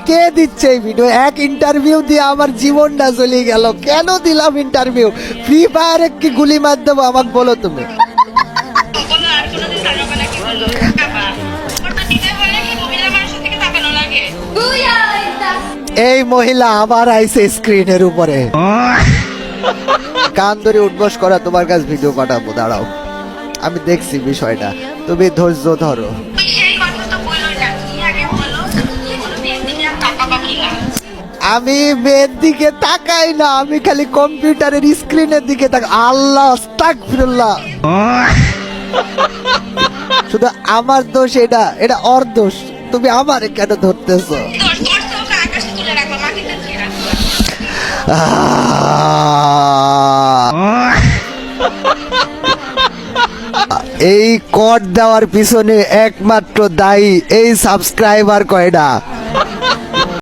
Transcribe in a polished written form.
কে দিচ্ছে এই ভিডিও? এক ইন্টারভিউ দিয়ে আমার জীবনটা চলে গেল। কেন দিলাম ইন্টারভিউ? ফ্রি ফায়ারে কি গুলি মার দেবো আমাকে বলো তুমি? এই মহিলা আবার আইছে স্ক্রিনের উপরে। কান ধরে উঠবস করা, তোমার কাছে ভিডিও পাঠাবো, দাঁড়াও আমি দেখছি বিষয়টা, তুমি ধৈর্য ধরো। আমি মেয়ের দিকে তাকাই না, আমি খালি কম্পিউটারের স্ক্রিনের দিকে তাকাই। আল্লাহ আস্তাগফিরুল্লাহ। শুধু আমার দোষ এটা? এটা ওর দোষ। তুমি আমারে কেন ধরতেছো? এই কোড দেওয়ার পিছনে একমাত্র দায়ী এই সাবস্ক্রাইবার কয়টা।